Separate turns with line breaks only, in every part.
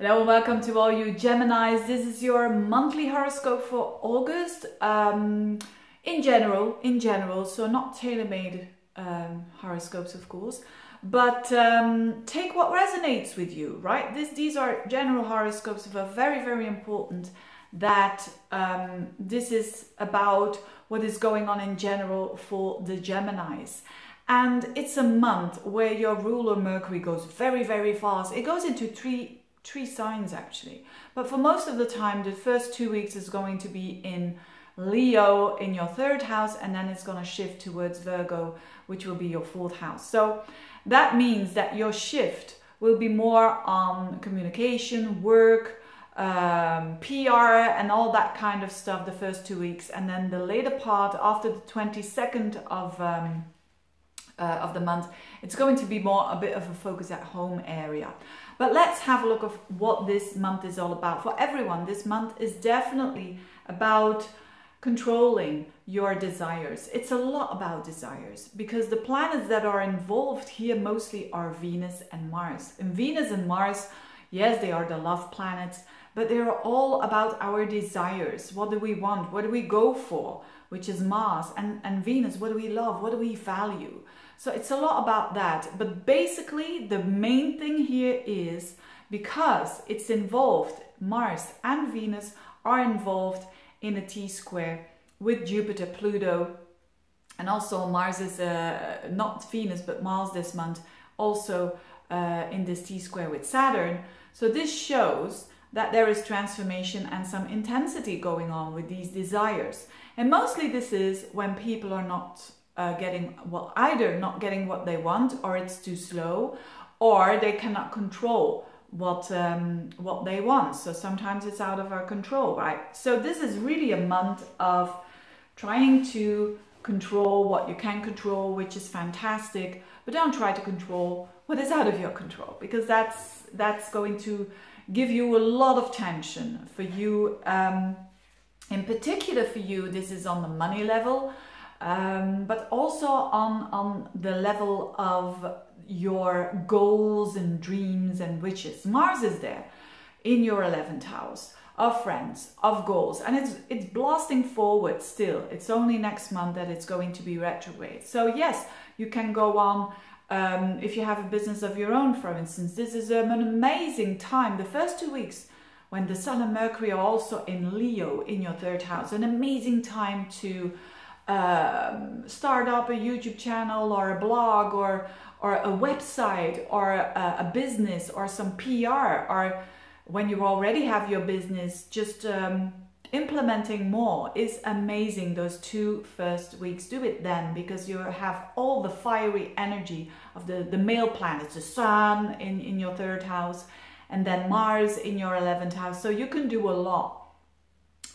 Hello and welcome to all you Geminis. This is your monthly horoscope for August. In general, so not tailor-made horoscopes, of course, but take what resonates with you, right? These are general horoscopes, but very, very important that this is about what is going on in general for the Geminis. And it's a month where your ruler Mercury goes very, very fast. It goes into three signs actually, but for most of the time the first 2 weeks is going to be in Leo in your 3rd house, and then it's going to shift towards Virgo, which will be your 4th house. So that means that your shift will be more on communication, work, PR and all that kind of stuff the first 2 weeks, and then the later part after the 22nd of the month, it's going to be more a bit of a focus at home area. But let's have a look at what this month is all about. For everyone, this month is definitely about controlling your desires. It's a lot about desires because the planets that are involved here mostly are Venus and Mars. And Venus and Mars, yes, they are the love planets, but they're all about our desires. What do we want? What do we go for? Which is Mars, and Venus, what do we love? What do we value? So it's a lot about that. But basically, the main thing here is because it's involved, Mars and Venus are involved in a T-square with Jupiter, Pluto, and also Mars is, not Venus, but Mars this month, also in this T-square with Saturn. So this shows that there is transformation and some intensity going on with these desires. And mostly this is when people are not getting, well, either not getting what they want, or it's too slow, or they cannot control what they want. So sometimes it's out of our control, right? So this is really a month of trying to control what you can control, which is fantastic, but don't try to control what is out of your control, because that's going to give you a lot of tension for you. In particular for you, this is on the money level, but also on the level of your goals and dreams and wishes. Mars is there in your 11th house of friends, of goals, and it's blasting forward still. It's only next month that it's going to be retrograde. So yes, you can go on. If you have a business of your own, for instance, this is an amazing time. The first 2 weeks when the Sun and Mercury are also in Leo in your 3rd house, an amazing time to start up a YouTube channel or a blog or a website or a business or some PR, or when you already have your business, just implementing more is amazing. Those 2 first weeks, do it then, because you have all the fiery energy of the male planets, the Sun in your 3rd house, and then Mars in your 11th house. So you can do a lot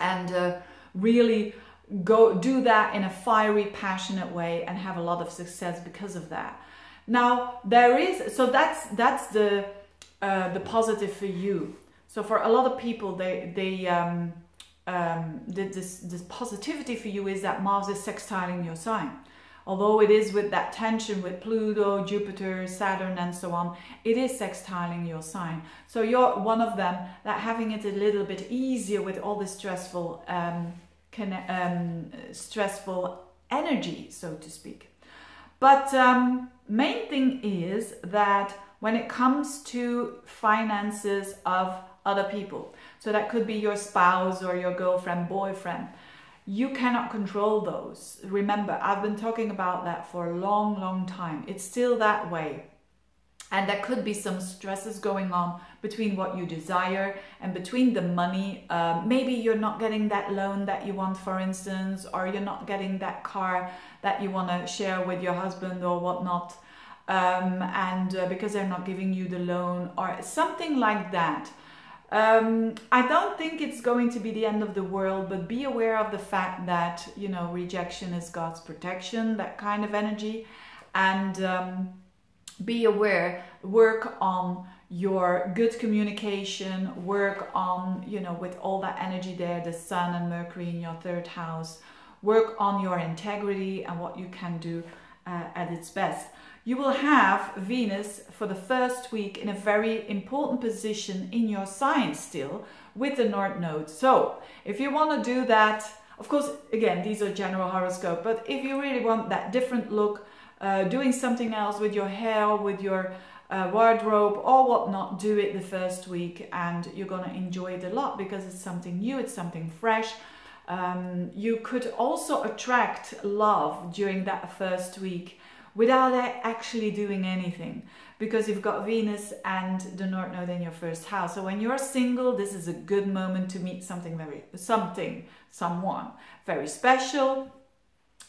and really go do that in a fiery, passionate way and have a lot of success because of that. Now there is, so that's the positive for you. So for a lot of people, this positivity for you is that Mars is sextiling your sign. Although it is with that tension with Pluto, Jupiter, Saturn and so on, it is sextiling your sign. So you're one of them that having it a little bit easier with all this stressful energy, so to speak. But main thing is that when it comes to finances of other people, so that could be your spouse or your girlfriend, boyfriend, you cannot control those. Remember, I've been talking about that for a long, long time. It's still that way. And there could be some stresses going on between what you desire and between the money. Maybe you're not getting that loan that you want, for instance, or you're not getting that car that you want to share with your husband or whatnot. Because they're not giving you the loan or something like that. I don't think it's going to be the end of the world, but be aware of the fact that, you know, rejection is God's protection, that kind of energy. And be aware, work on your good communication, work on, you know, with all that energy there, the Sun and Mercury in your 3rd house, work on your integrity and what you can do at its best. you will have Venus for the first week in a very important position in your sign still with the North Node. So if you want to do that, of course, again, these are general horoscope, but if you really want that different look, doing something else with your hair, with your wardrobe or whatnot, do it the first week and you're going to enjoy it a lot because it's something new, it's something fresh. You could also attract love during that first week without actually doing anything, because you've got Venus and the North Node in your first house. So when you're single, this is a good moment to meet someone very special.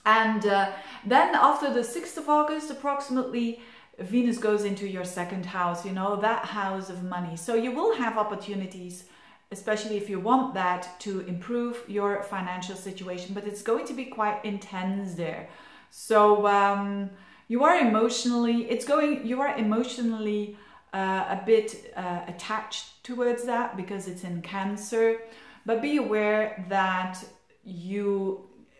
And then after the 6th of August, approximately, Venus goes into your second house, you know, that house of money. So you will have opportunities, especially if you want that, to improve your financial situation, but it's going to be quite intense there. So you are emotionally, a bit attached towards that because it's in Cancer. But be aware that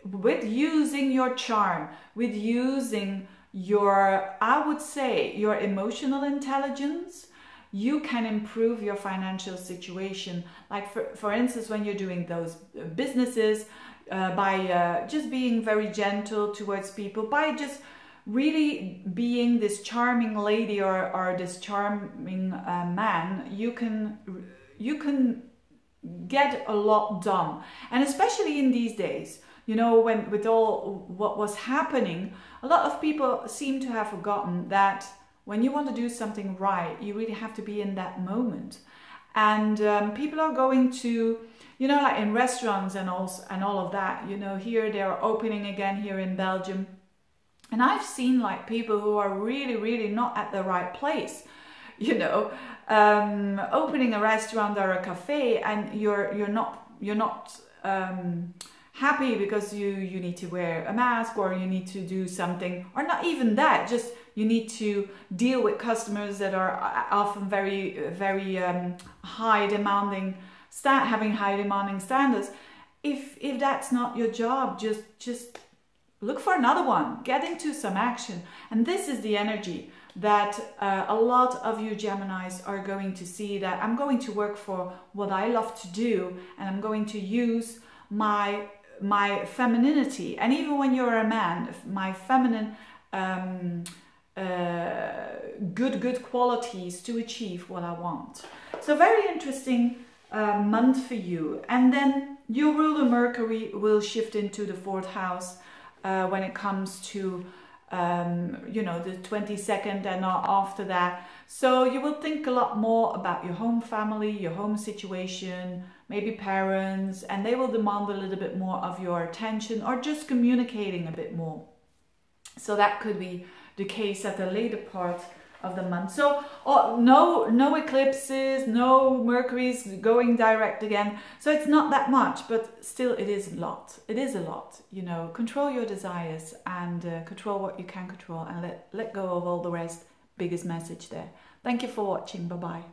with using your charm, with using your, I would say, your emotional intelligence, you can improve your financial situation. Like for instance, when you're doing those businesses, by just being very gentle towards people, by just really being this charming lady or this charming man, you can get a lot done. And especially in these days, you know, when with all what was happening, a lot of people seem to have forgotten that when you want to do something right, you really have to be in that moment. And people are going to, you know, like in restaurants and all of that, you know, here they're opening again here in Belgium. And I've seen like people who are really not at the right place, you know, opening a restaurant or a cafe, and you're not happy because you need to wear a mask, or you need to do something, or not even that, just you need to deal with customers that are often very high demanding, having high demanding standards. If that's not your job, just look for another one, get into some action. And this is the energy that a lot of you Geminis are going to see, that I'm going to work for what I love to do, and I'm going to use my femininity, and even when you're a man, my feminine good qualities to achieve what I want. So very interesting month for you. And then your ruler Mercury will shift into the 4th house when it comes to you know, the 22nd and after that. So you will think a lot more about your home family, your home situation, maybe parents, and they will demand a little bit more of your attention, or just communicating a bit more. So that could be the case at the later part of the month. So no eclipses, no Mercury's going direct again. So it's not that much, but still it is a lot. It is a lot, you know. Control your desires and control what you can control, and let go of all the rest. Biggest message there. Thank you for watching. Bye-bye.